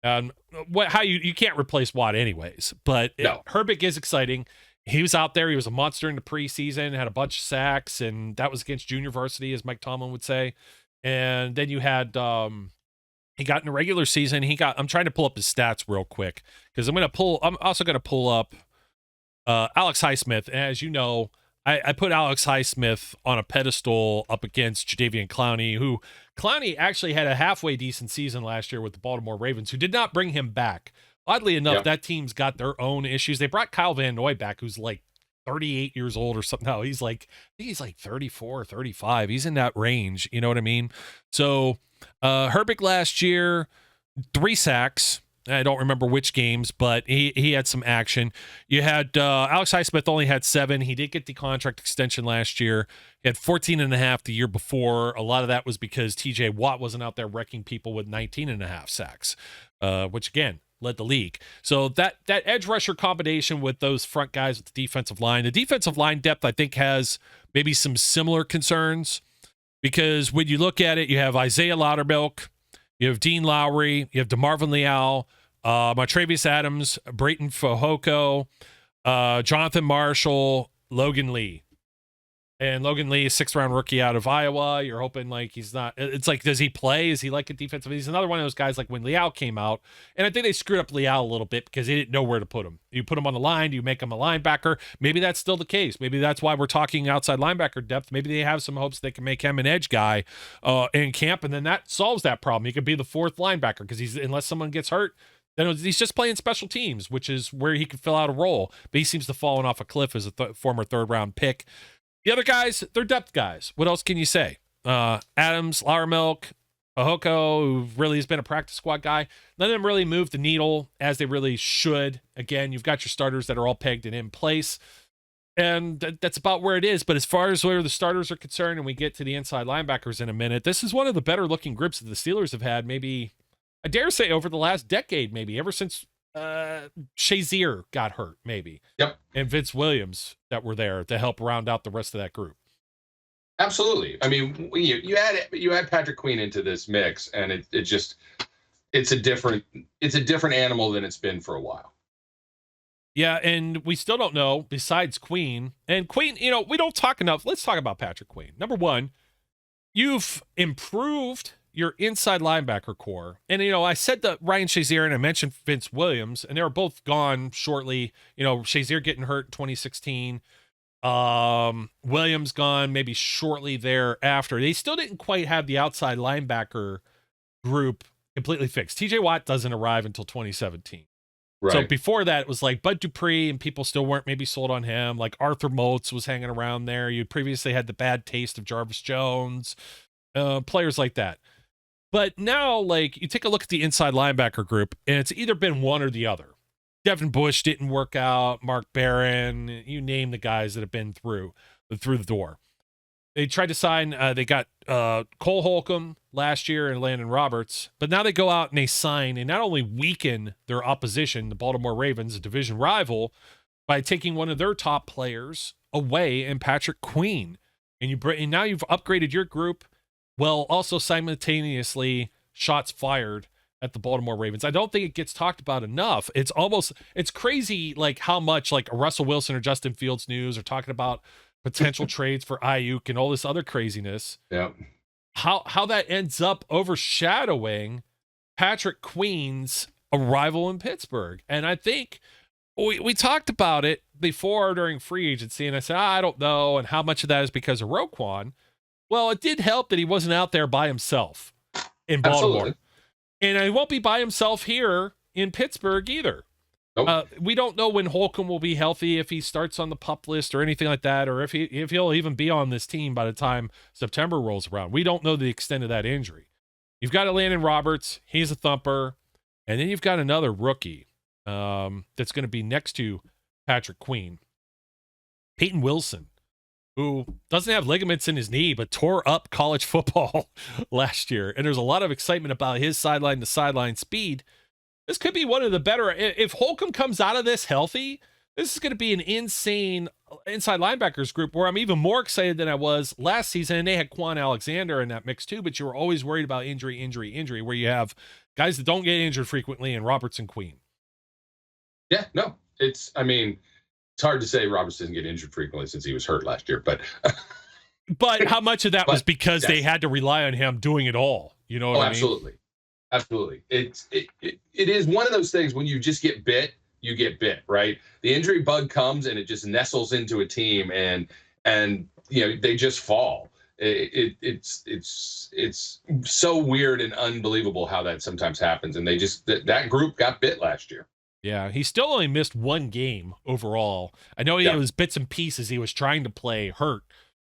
You can't replace Watt anyways, but no. Herbig is exciting. He was out there. He was a monster in the preseason, had a bunch of sacks, and that was against junior varsity, as Mike Tomlin would say. And then you had, he got in the regular season. I'm trying to pull up his stats real quick because I'm also going to pull up Alex Highsmith. And as you know, I put Alex Highsmith on a pedestal up against Jadeveon Clowney, who Clowney actually had a halfway decent season last year with the Baltimore Ravens, who did not bring him back. Oddly enough, that team's got their own issues. They brought Kyle Van Noy back, who's 38 years old or something. No, he's I think he's 34, 35. He's in that range. You know what I mean? So Herbig last year, 3 sacks. I don't remember which games, but he had some action. You had Alex Highsmith only had 7. He did get the contract extension last year. He had 14.5 the year before. A lot of that was because TJ Watt wasn't out there wrecking people with 19.5 sacks, which again led the league. So that edge rusher combination with those front guys with the defensive line depth, I think has maybe some similar concerns because when you look at it, you have Isaiah Loudermilk, you have Dean Lowry, you have DeMarvin Leal, Montravius Adams, Brayton Fehoko, Jonathan Marshall, Logan Lee. And Logan Lee, a 6th-round rookie out of Iowa. You're hoping he's not. It's does he play? Is he a defensive? He's another one of those guys when Leal came out. And I think they screwed up Leal a little bit because they didn't know where to put him. You put him on the line, you make him a linebacker. Maybe that's still the case. Maybe that's why we're talking outside linebacker depth. Maybe they have some hopes they can make him an edge guy in camp, and then that solves that problem. He could be the 4th linebacker because unless someone gets hurt, then he's just playing special teams, which is where he could fill out a role. But he seems to fallen off a cliff as a former 3rd-round pick. The other guys, they're depth guys. What else can you say? Adams, Loudermilk, Fehoko, who really has been a practice squad guy. None of them really move the needle as they really should. Again, you've got your starters that are all pegged and in place. And that's about where it is. But as far as where the starters are concerned, and we get to the inside linebackers in a minute, this is one of the better looking groups that the Steelers have had maybe, I dare say, over the last decade, maybe ever since Shazier got hurt, maybe. Yep. And Vince Williams that were there to help round out the rest of that group. Absolutely. I mean, you add Patrick Queen into this mix, and it just it's a different animal than it's been for a while. Yeah, and we still don't know, besides Queen. And Queen, we don't talk enough. Let's talk about Patrick Queen. Number one, you've improved your inside linebacker core. And, I said that Ryan Shazier and I mentioned Vince Williams, and they were both gone shortly. Shazier getting hurt in 2016. Williams gone maybe shortly thereafter. They still didn't quite have the outside linebacker group completely fixed. TJ Watt doesn't arrive until 2017. Right. So before that, it was like Bud Dupree, and people still weren't maybe sold on him. Like Arthur Motes was hanging around there. You previously had the bad taste of Jarvis Jones, players like that. But now, like, you take a look at the inside linebacker group, and it's either been one or the other. Devin Bush didn't work out. Mark Barron, you name the guys that have been through the door. They tried to sign, they got Cole Holcomb last year and Landon Roberts, but now they go out and they sign and not only weaken their opposition, the Baltimore Ravens, a division rival, by taking one of their top players away in Patrick Queen. And now you've upgraded your group, while also simultaneously shots fired at the Baltimore Ravens. I don't think it gets talked about enough. It's crazy, like how much like a Russell Wilson or Justin Fields news are talking about potential trades for Aiyuk and all this other craziness. Yeah. How that ends up overshadowing Patrick Queen's arrival in Pittsburgh. And I think we talked about it before during free agency, and I said, I don't know, and how much of that is because of Roquan. Well, it did help that he wasn't out there by himself in Baltimore. Absolutely. And he won't be by himself here in Pittsburgh either. Nope. We don't know when Holcomb will be healthy, if he starts on the PUP list or anything like that, or if he'll even be on this team by the time September rolls around. We don't know the extent of that injury. You've got Landon Roberts. He's a thumper. And then you've got another rookie that's going to be next to Patrick Queen. Peyton Wilson, who doesn't have ligaments in his knee, but tore up college football last year. And there's a lot of excitement about his sideline-to-sideline speed. This could be one of the better. If Holcomb comes out of this healthy, this is going to be an insane inside linebackers group where I'm even more excited than I was last season. And they had Quan Alexander in that mix too, but you were always worried about injury, where you have guys that don't get injured frequently and Robertson Queen. Yeah, no, it's hard to say Roberts doesn't get injured frequently since he was hurt last year, but but how much of that was because they had to rely on him doing it all? You know what I mean? Absolutely. Absolutely. It is one of those things when you just get bit, you get bit, right? The injury bug comes and it just nestles into a team and they just fall. It's so weird and unbelievable how that sometimes happens. And that group got bit last year. Yeah, he still only missed one game overall. I know it was bits and pieces. He was trying to play hurt.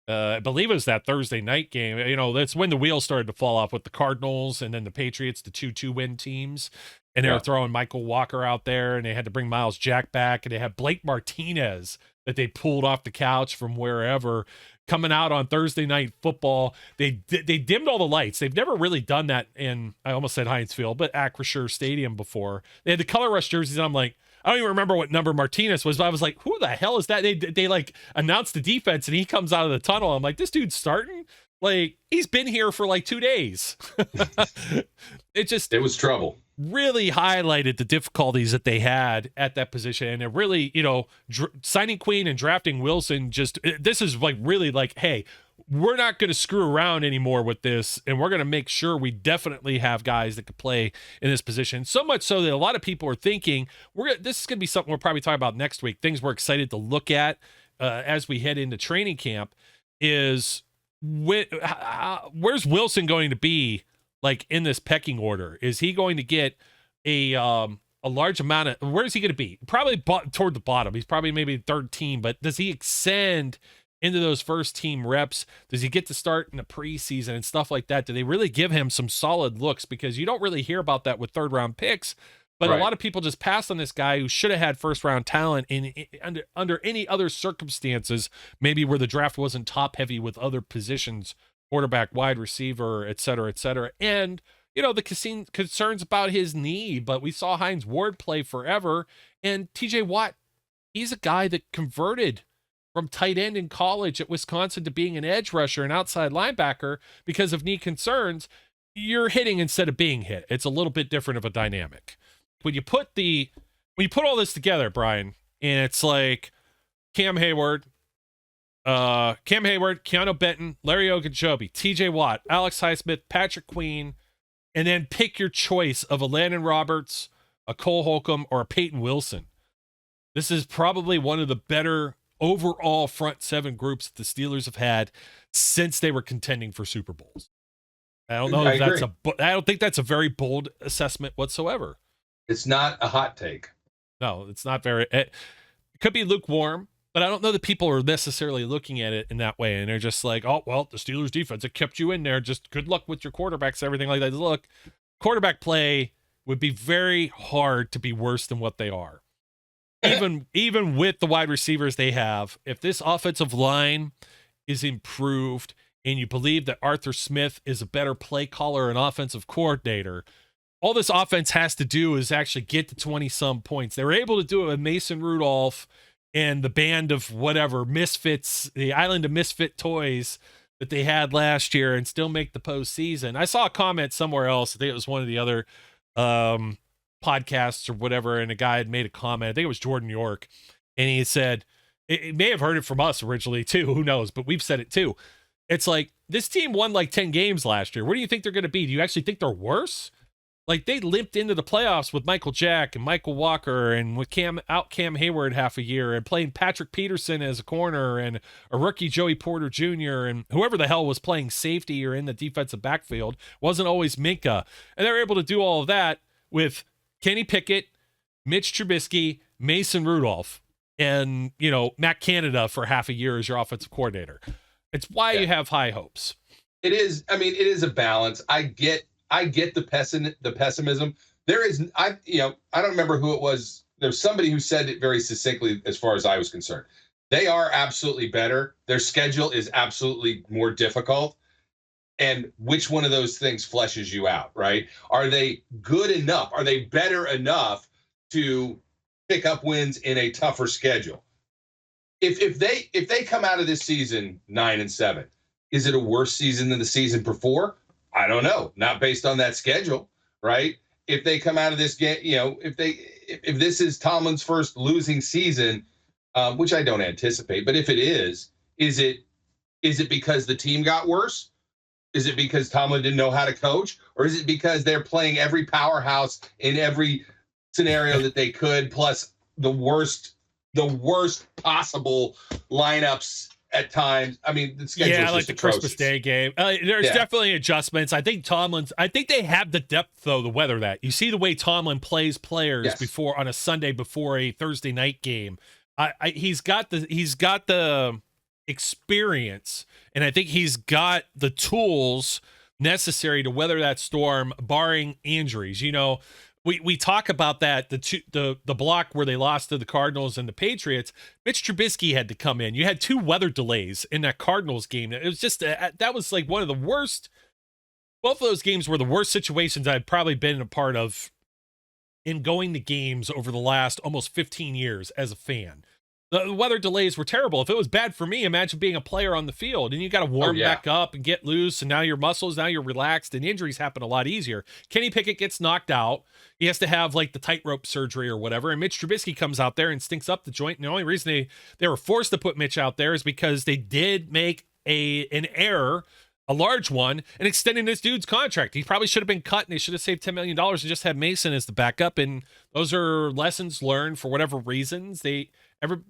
I believe it was that Thursday night game. That's when the wheels started to fall off with the Cardinals and then the Patriots, the 2-2 win teams. And they were throwing Michael Walker out there, and they had to bring Miles Jack back, and they had Blake Martinez that they pulled off the couch from wherever coming out on Thursday Night Football. They dimmed all the lights. They've never really done that in, I almost said Heinz Field, but Acrisure Stadium before. They had the color rush jerseys, and I'm like, I don't even remember what number Martinez was, but I was like, who the hell is that? They like announced the defense, and he comes out of the tunnel. I'm like, this dude's starting? Like, he's been here for like 2 days. It was trouble. Really highlighted the difficulties that they had at that position. And it really, signing Queen and drafting Wilson, this is like really like, hey, we're not going to screw around anymore with this, and we're going to make sure we definitely have guys that could play in this position. So much so that a lot of people are thinking this is going to be something we'll probably talk about next week. Things we're excited to look at as we head into training camp is where's Wilson going to be like in this pecking order? Is he going to get a large amount of, where's he going to be? Probably toward the bottom. He's probably maybe third team, but does he extend into those first team reps? Does he get to start in the preseason and stuff like that? Do they really give him some solid looks? Because you don't really hear about that with third round picks, but a lot of people just pass on this guy who should have had first round talent under any other circumstances, maybe where the draft wasn't top heavy with other positions, quarterback, wide receiver, et cetera, et cetera. And, the concerns about his knee, but we saw Hines Ward play forever. And TJ Watt, he's a guy that converted from tight end in college at Wisconsin to being an edge rusher and outside linebacker because of knee concerns. you're hitting instead of being hit. It's a little bit different of a dynamic. When you put all this together, Brian, and it's like Cam Hayward, Keanu Benton, Larry Ogunjobi, TJ Watt, Alex Highsmith, Patrick Queen, and then pick your choice of a Landon Roberts, a Cole Holcomb, or a Peyton Wilson. This is probably one of the better overall front seven groups that the Steelers have had since they were contending for Super Bowls. I don't know if I don't think that's a very bold assessment whatsoever. It's not a hot take. No, it's not very. It could be lukewarm, but I don't know that people are necessarily looking at it in that way. And they're just like, oh, well, the Steelers defense, it kept you in there. Just good luck with your quarterbacks, everything like that. Look, quarterback play would be very hard to be worse than what they are. Even with the wide receivers they have, if this offensive line is improved and you believe that Arthur Smith is a better play caller and offensive coordinator, all this offense has to do is actually get to 20-some points. They were able to do it with Mason Rudolph and the band of whatever misfits, the island of misfit toys that they had last year, and still make the postseason. I saw a comment somewhere else. I think it was one of the other podcasts or whatever, and a guy had made a comment. I think it was Jordan York, and he said, it may have heard it from us originally too, who knows, but we've said it too. It's like, this team won like 10 games last year. What do you think they're going to be? Do you actually think they're worse? Like, they limped into the playoffs with Michael Jack and Michael Walker and with Cam Hayward half a year, and playing Patrick Peterson as a corner and a rookie Joey Porter Jr. and whoever the hell was playing safety or in the defensive backfield. Wasn't always Minka. And they're able to do all of that with Kenny Pickett, Mitch Trubisky, Mason Rudolph, and, Matt Canada for half a year as your offensive coordinator. It's why you have high hopes. It is a balance. I get the pessimism. I don't remember who it was. There's somebody who said it very succinctly as far as I was concerned. They are absolutely better. Their schedule is absolutely more difficult. And which one of those things fleshes you out, right? Are they good enough? Are they better enough to pick up wins in a tougher schedule? If they come out of this season 9-7, is it a worse season than the season before? I don't know. Not based on that schedule, right? If they come out of this game, if this is Tomlin's first losing season, which I don't anticipate, but if it is it because the team got worse? Is it because Tomlin didn't know how to coach? Or is it because they're playing every powerhouse in every scenario that they could, plus the worst possible lineups at times? I mean, the schedule is like the atrocious. Christmas Day game. There's definitely adjustments. I think I think they have the depth, though, to weather that. You see the way Tomlin plays players before on a Sunday before a Thursday night game. He's got the experience, and I think he's got the tools necessary to weather that storm, barring injuries. We talk about that, the block where they lost to the Cardinals and the Patriots. Mitch Trubisky had to come in. You had 2 weather delays in that Cardinals game. It was just that was like one of the worst. Both of those games were the worst situations I'd probably been a part of in going to games over the last almost 15 years as a fan. The weather delays were terrible. If it was bad for me, imagine being a player on the field and you got to warm back up and get loose. And now your muscles, now you're relaxed, and injuries happen a lot easier. Kenny Pickett gets knocked out. He has to have like the tightrope surgery or whatever. And Mitch Trubisky comes out there and stinks up the joint. And the only reason they were forced to put Mitch out there is because they did make an error, a large one, in extending this dude's contract. He probably should have been cut, and they should have saved $10 million and just had Mason as the backup. And those are lessons learned for whatever reasons.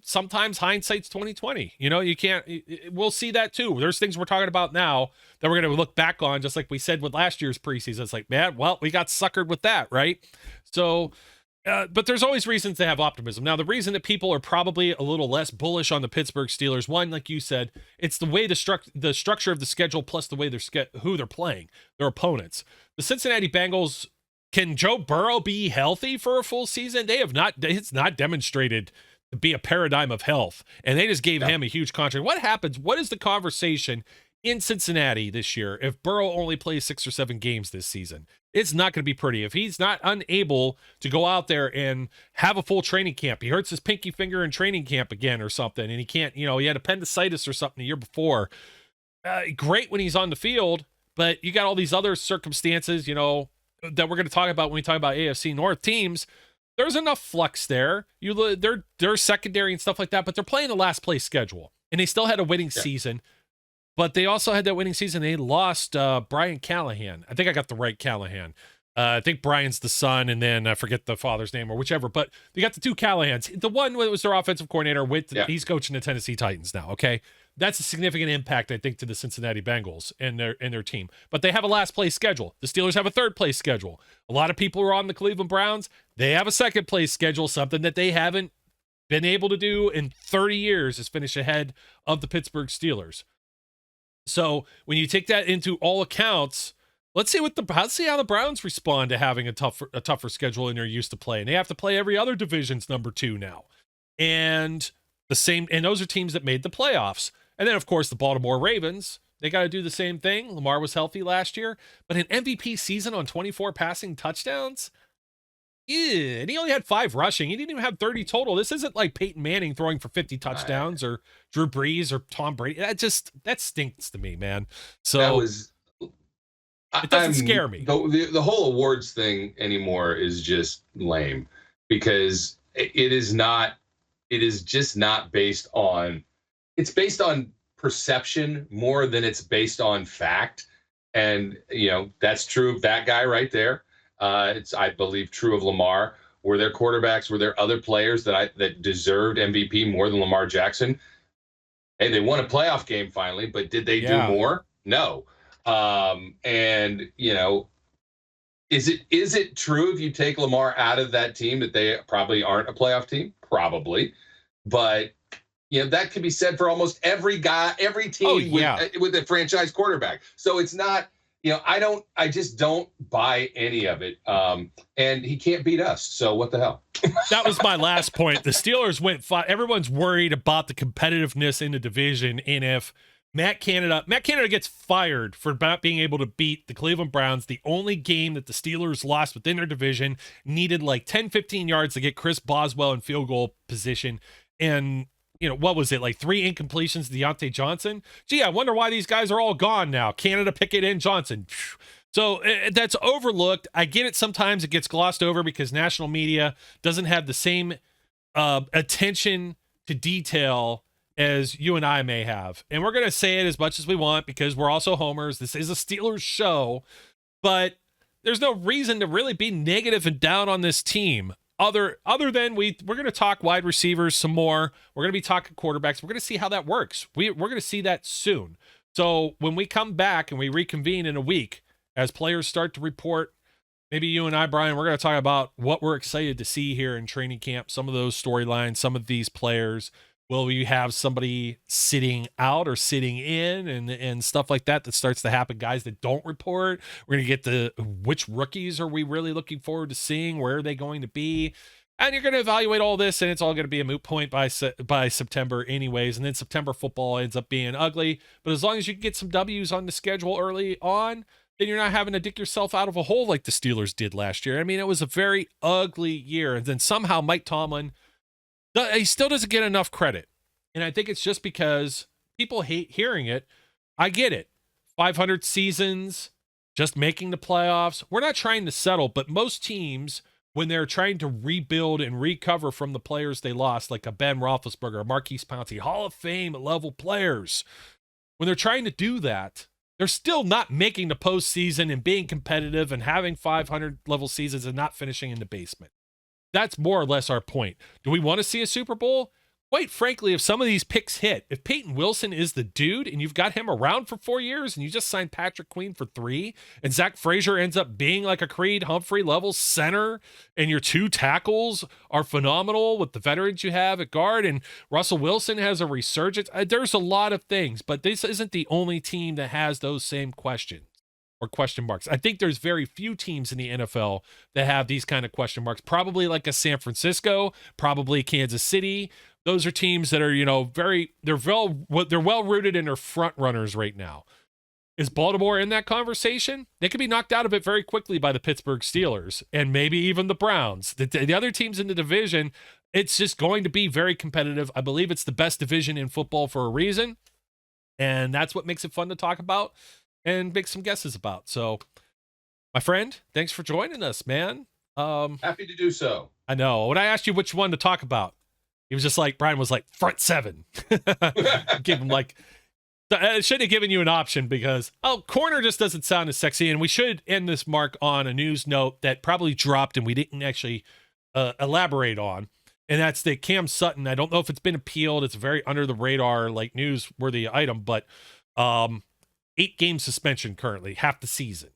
Sometimes hindsight's 20/20. You can't. We'll see that too. There's things we're talking about now that we're going to look back on, just like we said with last year's preseason. It's like, man, well, we got suckered with that, right? So, but there's always reasons to have optimism. Now, the reason that people are probably a little less bullish on the Pittsburgh Steelers, one, like you said, it's the way the structure of the schedule plus the way who they're playing, their opponents. The Cincinnati Bengals. Can Joe Burrow be healthy for a full season? It's not demonstrated to be a paradigm of health, and they just gave him a huge contract. What happens? What is the conversation in Cincinnati this year if Burrow only plays 6 or 7 games this season? It's not going to be pretty. If he's not unable to go out there and have a full training camp, he hurts his pinky finger in training camp again or something, and he can't, he had appendicitis or something the year before. Great when he's on the field, But you got all these other circumstances, you know, that we're going to talk about when we talk about AFC North teams. There's enough flux there. They're secondary and stuff like that, but they're playing the last place schedule, and they still had a winning season. But they also had that winning season. They lost Brian Callahan. I think I got the right Callahan. I think Brian's the son, and then I forget the father's name or whichever. But they got the two Callahans. The one that was their offensive coordinator he's coaching the Tennessee Titans now. Okay, that's a significant impact, I think, to the Cincinnati Bengals and their team. But they have a last place schedule. The Steelers have a third place schedule. A lot of people are on the Cleveland Browns. They have a second place schedule, something that they haven't been able to do in 30 years is finish ahead of the Pittsburgh Steelers. So when you take that into all accounts, let's see how the Browns respond to having a tougher schedule than they're used to playing. They have to play every other division's number 2 now, and those are teams that made the playoffs. And then of course the Baltimore Ravens, they got to do the same thing. Lamar was healthy last year, but an MVP season on 24 passing touchdowns. Yeah, and he only had 5 rushing. He didn't even have 30 total. This isn't like Peyton Manning throwing for 50 touchdowns or Drew Brees or Tom Brady. That stinks to me, man. So it doesn't scare me. The whole awards thing anymore is just lame because it is just not based on. It's based on perception more than it's based on fact, and you know that's true of that guy right there. It's, I believe, true of Lamar. Were there quarterbacks? Were there other players that deserved MVP more than Lamar Jackson? Hey, they won a playoff game finally, but did they do more? No. And you know, is it true if you take Lamar out of that team that they probably aren't a playoff team? Probably, but you know that could be said for almost every team with a franchise quarterback. So it's not. You know, I just don't buy any of it. And he can't beat us. So what the hell? That was my last point. The Steelers went 5. Everyone's worried about the competitiveness in the division. And if Matt Canada gets fired for not being able to beat the Cleveland Browns, the only game that the Steelers lost within their division, needed like 10, 15 yards to get Chris Boswell in field goal position. And you know, what was it, like 3 incompletions to Deontay Johnson? Gee, I wonder why these guys are all gone now. Canada, Pickett, and Johnson. So that's overlooked. I get it. Sometimes it gets glossed over because national media doesn't have the same attention to detail as you and I may have. And we're going to say it as much as we want because we're also homers. This is a Steelers show. But there's no reason to really be negative and down on this team. Other than we're going to talk wide receivers some more. We're going to be talking quarterbacks. We're going to see how that works. We're going to see that soon. So when we come back and we reconvene in a week, as players start to report, maybe you and I, Brian, we're going to talk about what we're excited to see here in training camp, some of those storylines, some of these players. Will we have somebody sitting out or sitting in and stuff like that starts to happen? Guys that don't report. We're going to get which rookies are we really looking forward to seeing? Where are they going to be? And you're going to evaluate all this, and it's all going to be a moot point by September anyways. And then September football ends up being ugly. But as long as you can get some W's on the schedule early on, then you're not having to dig yourself out of a hole like the Steelers did last year. I mean, it was a very ugly year. And then somehow Mike Tomlin, he still doesn't get enough credit. And I think it's just because people hate hearing it. I get it. 500 seasons, just making the playoffs. We're not trying to settle, but most teams, when they're trying to rebuild and recover from the players they lost, like a Ben Roethlisberger, a Marquise Pouncey, Hall of Fame level players, when they're trying to do that, they're still not making the postseason and being competitive and having 500 level seasons and not finishing in the basement. That's more or less our point. Do we want to see a Super Bowl? Quite frankly, if some of these picks hit, if Peyton Wilson is the dude and you've got him around for 4 years and you just signed Patrick Queen for 3 and Zach Frazier ends up being like a Creed Humphrey level center and your 2 tackles are phenomenal with the veterans you have at guard and Russell Wilson has a resurgence, there's a lot of things, but this isn't the only team that has those same questions or question marks. I think there's very few teams in the NFL that have these kind of question marks, probably like a San Francisco, probably Kansas City. Those are teams that are, you know, they're well rooted in their front runners right now. Is Baltimore in that conversation? They could be knocked out of it very quickly by the Pittsburgh Steelers and maybe even the Browns. The other teams in the division, it's just going to be very competitive. I believe it's the best division in football for a reason, and that's what makes it fun to talk about. and make some guesses about. So, my friend, thanks for joining us, man. Happy to do so. I know. When I asked you which one to talk about, he was just like, Brian was like, front seven. Give him like, I shouldn't have given you an option because, corner just doesn't sound as sexy. And we should end this, Mark, on a news note that probably dropped and we didn't actually elaborate on. And that's that Cam Sutton. I don't know if it's been appealed. It's a very under the radar, like newsworthy item, but 8-game suspension currently, half the season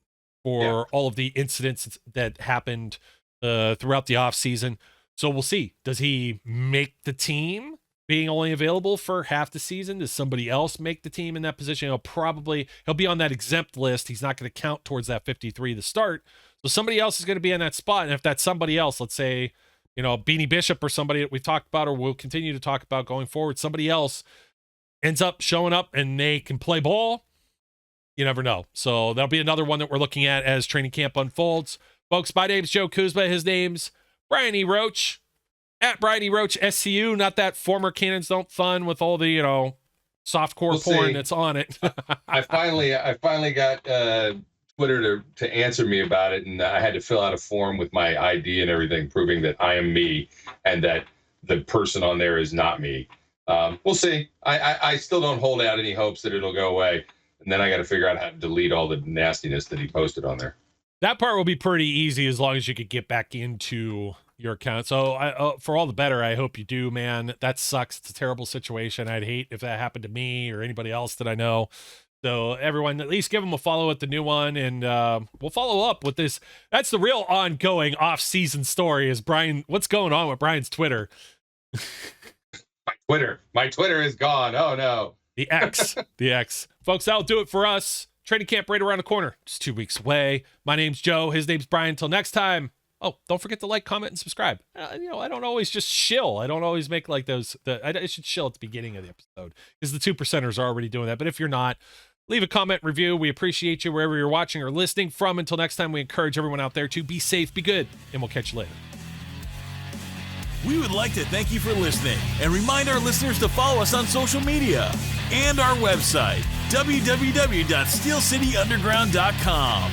for all of the incidents that happened throughout the offseason. So we'll see. Does he make the team being only available for half the season? Does somebody else make the team in that position? He'll be on that exempt list. He's not going to count towards that 53 to start. So somebody else is going to be in that spot. And if that's somebody else, let's say, Beanie Bishop or somebody that we've talked about or we'll continue to talk about going forward, somebody else ends up showing up and they can play ball, you never know. So that'll be another one that we're looking at as training camp unfolds. Folks, my name's Joe Kuzma. His name's Brian E. Roach, at Brian E. Roach SCU, not that former Cannons Don't Fun with all the, softcore porn that's on it. I finally got Twitter to answer me about it, and I had to fill out a form with my ID and everything, proving that I am me and that the person on there is not me. We'll see. I still don't hold out any hopes that it'll go away, and then I got to figure out how to delete all the nastiness that he posted on there. That part will be pretty easy as long as you could get back into your account. So for all the better, I hope you do, man. That sucks. It's a terrible situation. I'd hate if that happened to me or anybody else that I know. So everyone, at least give them a follow at the new one, and we'll follow up with this. That's the real ongoing off-season story is Brian. What's going on with Brian's Twitter? My Twitter is gone. Oh, no. The X. Folks, that'll do it for us. Training camp right around the corner. Just 2 weeks away. My name's Joe. His name's Brian. Until next time. Oh, don't forget to like, comment, and subscribe. I don't always just shill. I don't always make like those. I should shill at the beginning of the episode because the 2%ers are already doing that. But if you're not, leave a comment, review. We appreciate you wherever you're watching or listening from. Until next time, we encourage everyone out there to be safe, be good, and we'll catch you later. We would like to thank you for listening and remind our listeners to follow us on social media and our website, www.steelcityunderground.com.